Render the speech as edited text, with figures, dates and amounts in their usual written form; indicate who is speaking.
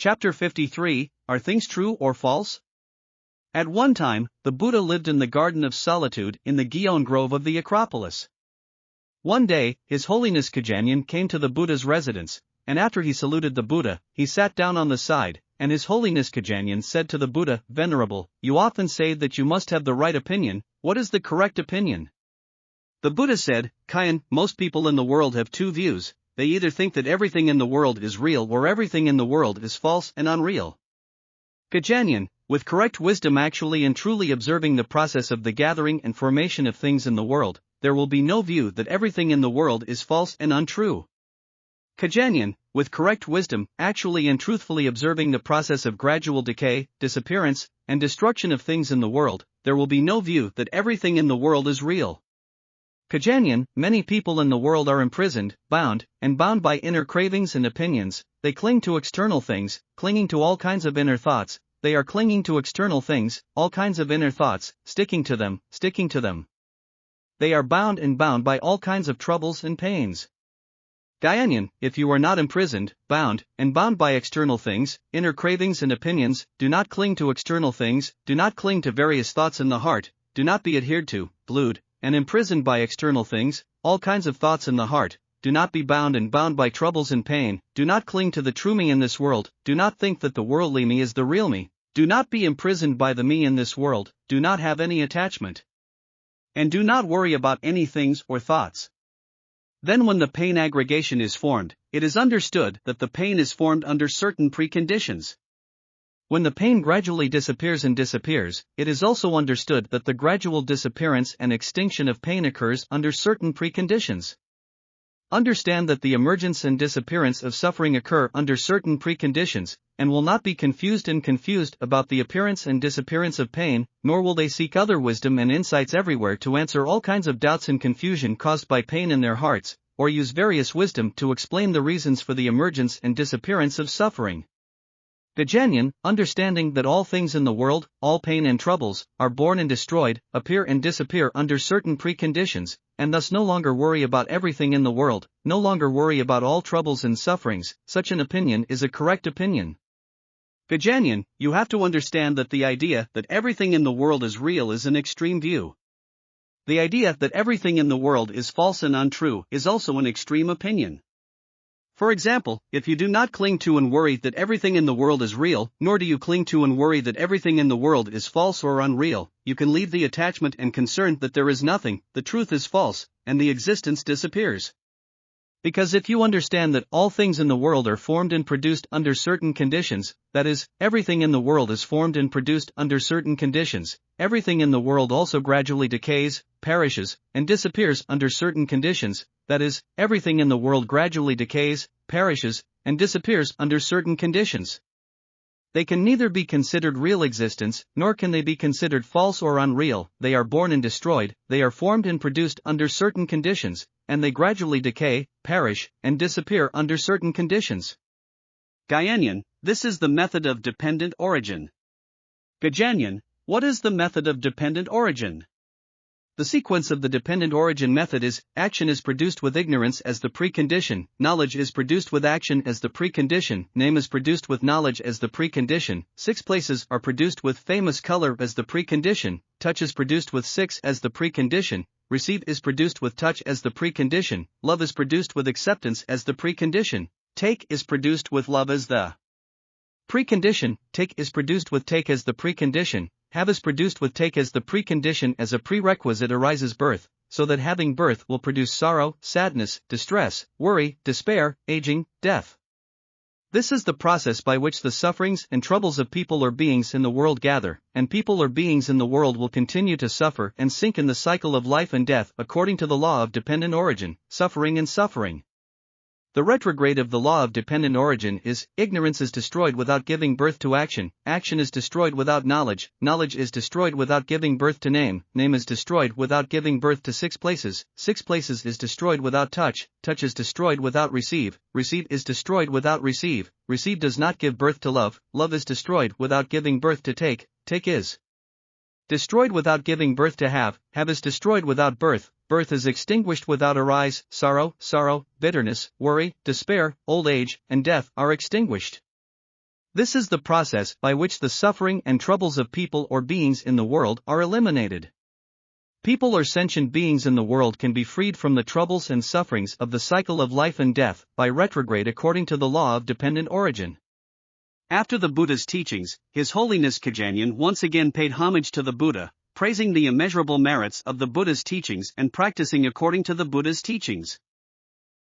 Speaker 1: Chapter 53, Are Things True or False? At one time, the Buddha lived in the Garden of Solitude in the Gion Grove of the Acropolis. One day, His Holiness Kajanyan came to the Buddha's residence, and after he saluted the Buddha, he sat down on the side, and His Holiness Kajanyan said to the Buddha, "Venerable, you often say that you must have the right opinion. What is the correct opinion?" The Buddha said, "Kayan, most people in the world have two views. They either think that everything in the world is real or everything in the world is false and unreal. Kajanyan, with correct wisdom actually and truly observing the process of the gathering and formation of things in the world, there will be no view that everything in the world is false and untrue. Kajanyan, with correct wisdom actually and truthfully observing the process of gradual decay, disappearance, and destruction of things in the world, there will be no view that everything in the world is real. Kajanyan, many people in the world are imprisoned, bound by inner cravings and opinions. They cling to external things, clinging to all kinds of inner thoughts. They are clinging to external things, all kinds of inner thoughts, sticking to them. They are bound by all kinds of troubles and pains. Gayanyan, if you are not imprisoned, bound by external things, inner cravings and opinions, do not cling to external things, do not cling to various thoughts in the heart, do not be adhered to, glued, and imprisoned by external things, all kinds of thoughts in the heart, do not be bound by troubles and pain, do not cling to the true me in this world, do not think that the worldly me is the real me, do not be imprisoned by the me in this world, do not have any attachment. And do not worry about any things or thoughts. Then when the pain aggregation is formed, it is understood that the pain is formed under certain preconditions. When the pain gradually disappears, it is also understood that the gradual disappearance and extinction of pain occurs under certain preconditions. Understand that the emergence and disappearance of suffering occur under certain preconditions, and will not be confused about the appearance and disappearance of pain, nor will they seek other wisdom and insights everywhere to answer all kinds of doubts and confusion caused by pain in their hearts, or use various wisdom to explain the reasons for the emergence and disappearance of suffering. Gajanyan, understanding that all things in the world, all pain and troubles, are born and destroyed, appear and disappear under certain preconditions, and thus no longer worry about everything in the world, no longer worry about all troubles and sufferings, such an opinion is a correct opinion. Gajanyan, you have to understand that the idea that everything in the world is real is an extreme view. The idea that everything in the world is false and untrue is also an extreme opinion. For example, if you do not cling to and worry that everything in the world is real, nor do you cling to and worry that everything in the world is false or unreal, you can leave the attachment and concern that there is nothing, the truth is false, and the existence disappears. Because if you understand that all things in the world are formed and produced under certain conditions, that is, everything in the world is formed and produced under certain conditions, everything in the world also gradually decays, perishes, and disappears under certain conditions, that is, everything in the world gradually decays, perishes, and disappears under certain conditions. They can neither be considered real existence, nor can they be considered false or unreal. They are born and destroyed, they are formed and produced under certain conditions, and they gradually decay, perish, and disappear under certain conditions. Gayanyan, this is the method of dependent origin. Gajanyan, what is the method of dependent origin? The sequence of the dependent origin method is, action is produced with ignorance as the precondition, knowledge is produced with action as the precondition, name is produced with knowledge as the precondition, 6 places are produced with famous color as the precondition, touch is produced with 6 as the precondition, receive is produced with touch as the precondition, love is produced with acceptance as the precondition, take is produced with love as the precondition, take is produced with take as the precondition, have is produced with take as the precondition. As a prerequisite arises birth, so that having birth will produce sorrow, sadness, distress, worry, despair, aging, death. This is the process by which the sufferings and troubles of people or beings in the world gather, and people or beings in the world will continue to suffer and sink in the cycle of life and death according to the law of dependent origin, suffering and suffering. The retrograde of the law of dependent origin is, ignorance is destroyed without giving birth to action, action is destroyed without knowledge, knowledge is destroyed without giving birth to name, name is destroyed without giving birth to 6 places, 6 places is destroyed without touch, touch is destroyed without receive, receive is destroyed without receive, receive does not give birth to love, love is destroyed without giving birth to take, take is destroyed without giving birth to have is destroyed without birth, birth is extinguished without arise, sorrow, bitterness, worry, despair, old age, and death are extinguished. This is the process by which the suffering and troubles of people or beings in the world are eliminated. People or sentient beings in the world can be freed from the troubles and sufferings of the cycle of life and death by retrograde according to the law of dependent origin. After the Buddha's teachings, His Holiness Kajanyan once again paid homage to the Buddha, praising the immeasurable merits of the Buddha's teachings and practicing according to the Buddha's teachings.